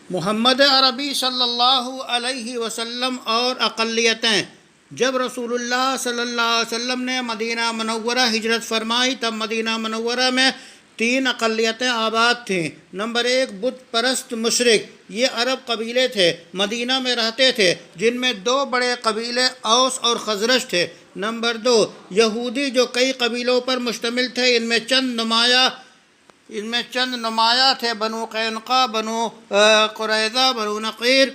محمد عربی صلی اللہ علیہ وسلم اور اقلیتیں، جب رسول اللہ صلی اللہ علیہ وسلم نے مدینہ منورہ ہجرت فرمائی تب مدینہ منورہ میں 3 اقلیتیں آباد تھیں۔ نمبر 1 بت پرست مشرک، یہ عرب قبیلے تھے، مدینہ میں رہتے تھے، جن میں 2 بڑے قبیلے اوس اور خزرج تھے۔ نمبر 2 یہودی، جو کئی قبیلوں پر مشتمل تھے، ان میں چند نمایاں تھے، بنو قینقاع، بنو قریظہ، بنو نقیر،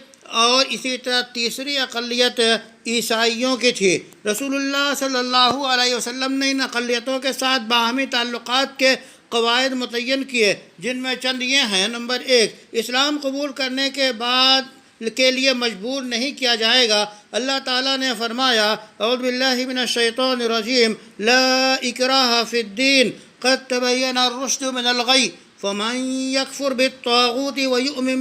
اور اسی طرح تیسری اقلیت عیسائیوں کی تھی۔ رسول اللہ صلی اللہ علیہ وسلم نے ان اقلیتوں کے ساتھ باہمی تعلقات کے قواعد متعین کیے، جن میں چند یہ ہیں۔ نمبر 1 اسلام قبول کرنے کے بعد کے لیے مجبور نہیں کیا جائے گا۔ اللہ تعالیٰ نے فرمایا اعوذ باللہ من الشیطان الرجیم لا اکراہ فی الدین قد تبین الرشد من الغی فمن یکفر بالطاغوت ویؤمن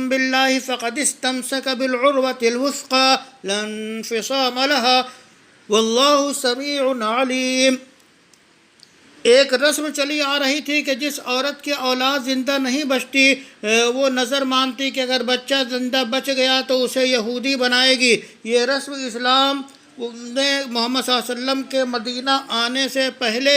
باللہ فقد استمسک بالعروۃ الوثقی لا انفصام لها واللہ سمیع علیم۔ ایک رسم چلی آ رہی تھی کہ جس عورت کی اولاد زندہ نہیں بچتی وہ نظر مانتی کہ اگر بچہ زندہ بچ گیا تو اسے یہودی بنائے گی۔ یہ رسم اسلام نے محمد صلی اللہ علیہ وسلم کے مدینہ آنے سے پہلے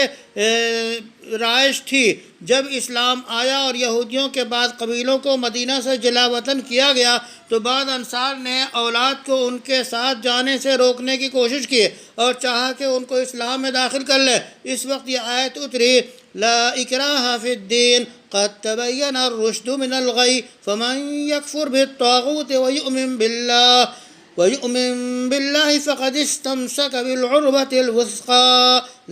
رائج تھی۔ جب اسلام آیا اور یہودیوں کے بعد قبیلوں کو مدینہ سے جلا وطن کیا گیا تو بعض انصار نے اولاد کو ان کے ساتھ جانے سے روکنے کی کوشش کی اور چاہا کہ ان کو اسلام میں داخل کر لے۔ اس وقت یہ آیت اتری لا اکراہ فی الدین قد تبین الرشد من الغی فمن یکفر بالطاغوت وَيُؤْمِن بِاللَّهِ فَقَدِ اسْتَمْسَكَ بِالْعُرْوَةِ الْوُثْقَى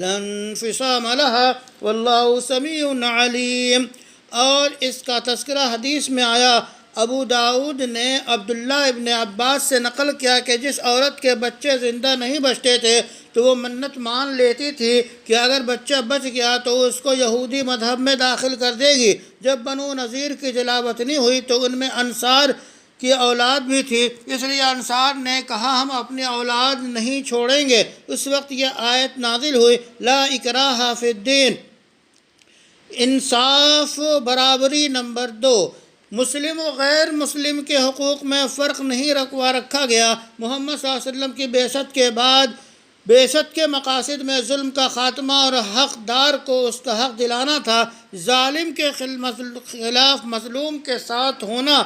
لَا انفصام لَهَا وَاللَّهُ سَمِيعٌ عَلِيمٌ۔ اور اس کا تذکرہ حدیث میں آیا۔ ابو داؤد نے عبداللہ ابن عباس سے نقل کیا کہ جس عورت کے بچے زندہ نہیں بچتے تھے تو وہ منت مان لیتی تھی کہ اگر بچہ بچ گیا تو اس کو یہودی مذہب میں داخل کر دے گی۔ جب بنو نذیر کی جلا وطنی ہوئی تو ان میں انصار کی اولاد بھی تھی، اس لیے انصار نے کہا ہم اپنی اولاد نہیں چھوڑیں گے۔ اس وقت یہ آیت نازل ہوئی لا اکراہ فی الدین، انصاف برابری۔ نمبر 2 مسلم و غیر مسلم کے حقوق میں فرق نہیں رکھا گیا۔ محمد صلی اللہ علیہ وسلم کی بعثت کے بعد بعثت کے مقاصد میں ظلم کا خاتمہ اور حقدار کو اس کا حق دلانا تھا۔ ظالم کے خلاف مظلوم کے ساتھ ہونا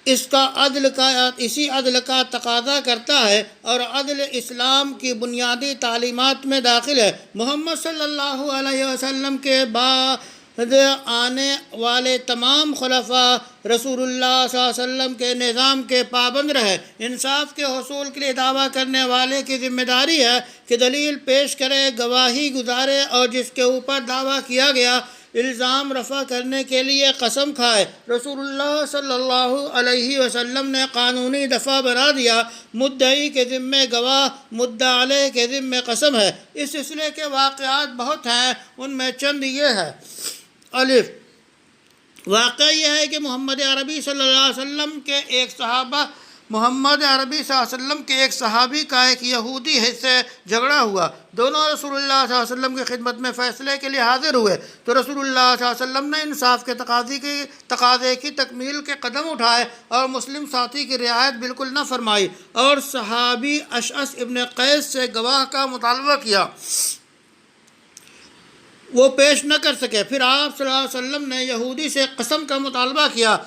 اسی عدل کا تقاضا کرتا ہے اور عدل اسلام کی بنیادی تعلیمات میں داخل ہے۔ محمد صلی اللہ علیہ وسلم کے بعد آنے والے تمام خلفاء رسول اللہ صلی اللہ علیہ وسلم کے نظام کے پابند رہے۔ انصاف کے حصول کے لیے دعویٰ کرنے والے کی ذمہ داری ہے کہ دلیل پیش کرے، گواہی گزارے اور جس کے اوپر دعویٰ کیا گیا الزام رفع کرنے کے لیے قسم کھائے۔ رسول اللہ صلی اللہ علیہ وسلم نے قانونی دفعہ بنا دیا، مدعی کے ذمے گواہ، مدعا علیہ کے ذمے قسم ہے۔ اس سلسلے کے واقعات بہت ہیں، ان میں چند یہ ہے۔ الف واقعہ یہ ہے کہ محمد عربی صلی اللہ علیہ وسلم کے ایک صحابی کا ایک یہودی سے جھگڑا ہوا۔ دونوں رسول اللہ صلی اللہ علیہ وسلم کی خدمت میں فیصلے کے لیے حاضر ہوئے تو رسول اللہ صلی اللہ علیہ وسلم نے انصاف کے تقاضے کی تکمیل کے قدم اٹھائے اور مسلم ساتھی کی رعایت بالکل نہ فرمائی اور صحابی اشعث ابن قیس سے گواہ کا مطالبہ کیا، وہ پیش نہ کر سکے۔ پھر آپ صلی اللہ علیہ وسلم نے یہودی سے قسم کا مطالبہ کیا۔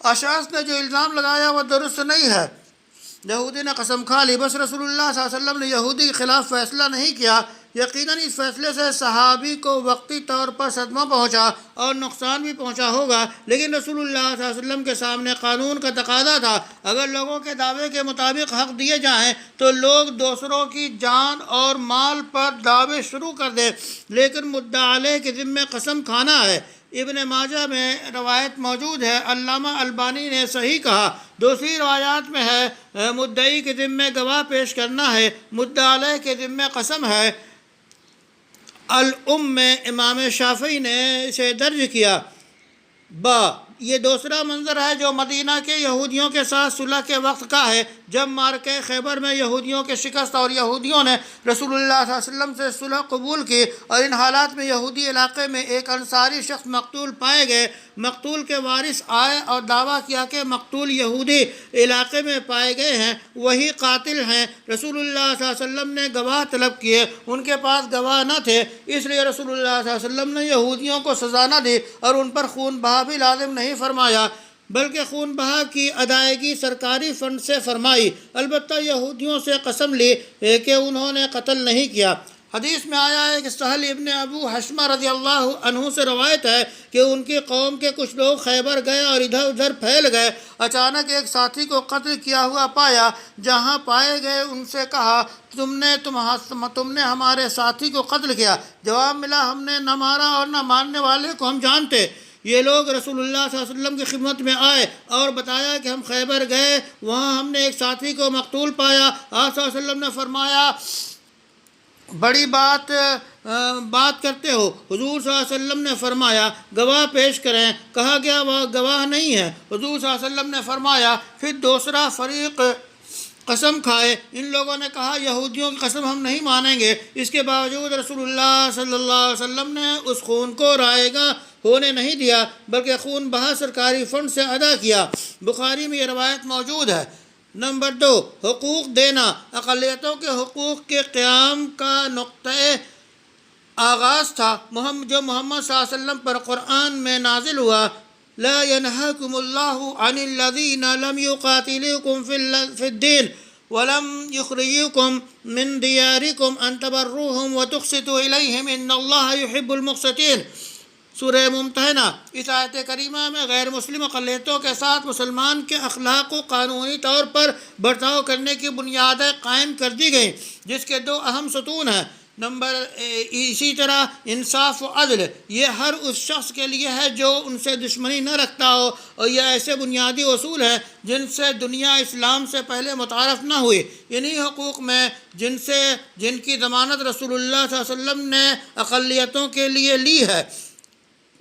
اشعث نے جو الزام لگایا وہ درست نہیں ہے، یہودی نے قسم کھا لی، بس رسول اللہ صلی اللہ علیہ وسلم نے یہودی کے خلاف فیصلہ نہیں کیا۔ یقیناً اس فیصلے سے صحابی کو وقتی طور پر صدمہ پہنچا اور نقصان بھی پہنچا ہوگا، لیکن رسول اللہ صلی اللہ علیہ وسلم کے سامنے قانون کا تقاضا تھا۔ اگر لوگوں کے دعوے کے مطابق حق دیے جائیں تو لوگ دوسروں کی جان اور مال پر دعوے شروع کر دیں، لیکن مدعا علیہ کے ذمے قسم کھانا ہے۔ ابن ماجہ میں روایت موجود ہے، علامہ البانی نے صحیح کہا۔ دوسری روایات میں ہے مدعی کے ذمے گواہ پیش کرنا ہے، مدعا علیہ کے ذمے قسم ہے۔ الام میں امام شافعی نے اسے درج کیا۔ یہ دوسرا منظر ہے جو مدینہ کے یہودیوں کے ساتھ صلح کے وقت کا ہے۔ جب مارکہ خیبر میں یہودیوں کے شکست اور یہودیوں نے رسول اللہ صلی اللہ علیہ وسلم سے صلح قبول کی اور ان حالات میں یہودی علاقے میں ایک انصاری شخص مقتول پائے گئے، مقتول کے وارث آئے اور دعویٰ کیا کہ مقتول یہودی علاقے میں پائے گئے ہیں، وہی قاتل ہیں۔ رسول اللہ صلی اللہ علیہ وسلم نے گواہ طلب کیے، ان کے پاس گواہ نہ تھے، اس لیے رسول اللہ صلی اللہ علیہ وسلم نے یہودیوں کو سزا نہ دی اور ان پر خون بہا بھی لازم نہیں فرمایا، بلکہ خون بہا کی ادائیگی سرکاری فنڈ سے فرمائی، البتہ یہودیوں سے قسم لی کہ انہوں نے قتل نہیں کیا۔ حدیث میں آیا ہے کہ سہل ابن ابو حشمہ رضی اللہ عنہ سے روایت ہے کہ ان کی قوم کے کچھ لوگ خیبر گئے اور ادھر ادھر پھیل گئے، اچانک ایک ساتھی کو قتل کیا ہوا پایا، جہاں پائے گئے ان سے کہا تم نے ہمارے ساتھی کو قتل کیا؟ جواب ملا ہم نے نہ مارا اور نہ مارنے والے کو ہم جانتے۔ یہ لوگ رسول اللہ صلی اللہ علیہ وسلم کی خدمت میں آئے اور بتایا کہ ہم خیبر گئے، وہاں ہم نے ایک ساتھی کو مقتول پایا۔ آپ صلی اللہ علیہ وسلم نے فرمایا بڑی بات کرتے ہو۔ حضور صلی اللہ علیہ وسلم نے فرمایا گواہ پیش کریں، کہا گیا وہ گواہ نہیں ہے۔ حضور صلی اللہ علیہ وسلم نے فرمایا پھر دوسرا فریق قسم کھائے۔ ان لوگوں نے کہا یہودیوں کی قسم ہم نہیں مانیں گے، اس کے باوجود رسول اللہ صلی اللہ علیہ وسلم نے اس خون کو رائے گاں ہونے نہیں دیا، بلکہ خون بہا سرکاری فنڈ سے ادا کیا۔ بخاری میں یہ روایت موجود ہے۔ نمبر 2، حقوق دینا۔ اقلیتوں کے حقوق کے قیام کا نقطۂ آغاز تھا جو محمد صلی اللہ علیہ وسلم پر قرآن میں نازل ہوا، لا ينهاكم الله عن الذين لم يقاتلوكم في الدين ولم يخرجوكم من دياركم ان تبروهم وتقسطوا اليهم ان الله يحب المقسطين۔ سورہ ممتحنہ۔ اس آیت کریمہ میں غیر مسلم اقلیتوں کے ساتھ مسلمان کے اخلاق و قانونی طور پر برتاؤ کرنے کی بنیادیں قائم کر دی گئیں، جس کے 2 اہم ستون ہیں۔ اسی طرح انصاف و عدل، یہ ہر اس شخص کے لیے ہے جو ان سے دشمنی نہ رکھتا ہو، اور یہ ایسے بنیادی اصول ہیں جن سے دنیا اسلام سے پہلے متعارف نہ ہوئی۔ انہی حقوق میں جن کی ضمانت رسول اللہ صلی اللہ علیہ وسلم نے اقلیتوں کے لیے لی ہے۔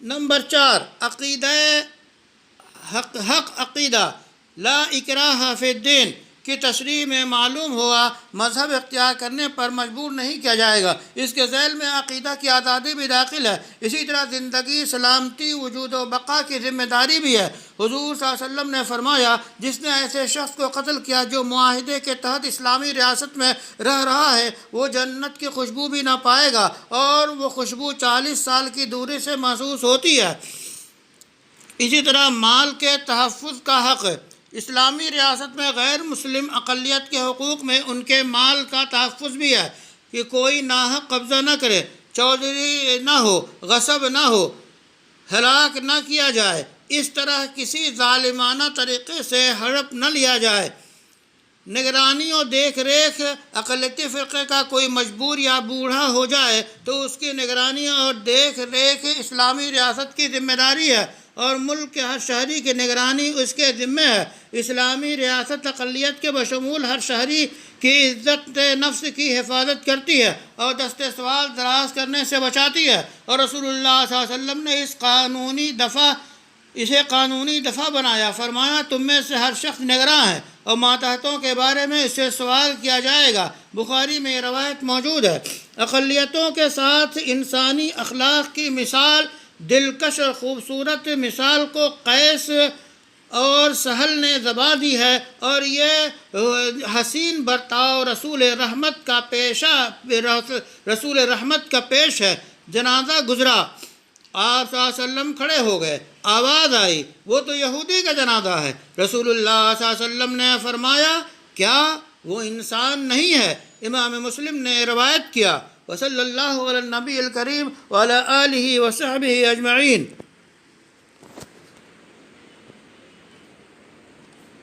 نمبر 4، عقیدہ حق عقیدہ لا اکراہ فی الدین کی تشریح میں معلوم ہوا مذہب اختیار کرنے پر مجبور نہیں کیا جائے گا، اس کے ذیل میں عقیدہ کی آزادی بھی داخل ہے۔ اسی طرح زندگی، سلامتی، وجود و بقا کی ذمہ داری بھی ہے۔ حضور صلی اللہ علیہ وسلم نے فرمایا جس نے ایسے شخص کو قتل کیا جو معاہدے کے تحت اسلامی ریاست میں رہ رہا ہے، وہ جنت کی خوشبو بھی نہ پائے گا، اور وہ خوشبو 40 سال کی دوری سے محسوس ہوتی ہے۔ اسی طرح مال کے تحفظ کا حق، اسلامی ریاست میں غیر مسلم اقلیت کے حقوق میں ان کے مال کا تحفظ بھی ہے کہ کوئی ناحق قبضہ نہ کرے، چودھری نہ ہو، غصب نہ ہو، ہلاک نہ کیا جائے، اس طرح کسی ظالمانہ طریقے سے ہڑپ نہ لیا جائے۔ نگرانی اور دیکھ ریکھ، اقلیتی فرقے کا کوئی مجبور یا بوڑھا ہو جائے تو اس کی نگرانی اور دیکھ ریکھ اسلامی ریاست کی ذمہ داری ہے، اور ملک کے ہر شہری کی نگرانی اس کے ذمہ ہے۔ اسلامی ریاست اقلیت کے بشمول ہر شہری کی عزت نفس کی حفاظت کرتی ہے اور دست سوال دراز کرنے سے بچاتی ہے، اور رسول اللہ صلی اللہ علیہ وسلم نے اسے قانونی دفعہ بنایا، فرمایا تم میں سے ہر شخص نگراں ہے اور ماتحتوں کے بارے میں اس سے سوال کیا جائے گا۔ بخاری میں یہ روایت موجود ہے۔ اقلیتوں کے ساتھ انسانی اخلاق کی مثال، دلکش اور خوبصورت مثال کو قیس اور سہل نے زبا دی ہے، اور یہ حسین برتاؤ رسول رحمت کا پیش ہے۔ جنازہ گزرا، آپ صلی اللہ علیہ وسلم کھڑے ہو گئے، آواز آئی وہ تو یہودی کا جنازہ ہے۔ رسول اللہ صلی اللہ علیہ وسلم نے فرمایا کیا وہ انسان نہیں ہے؟ امام مسلم نے روایت کیا۔ وصلی اللہ علی النبی الکریم وعلی آلہ وصحبہ اجمعین۔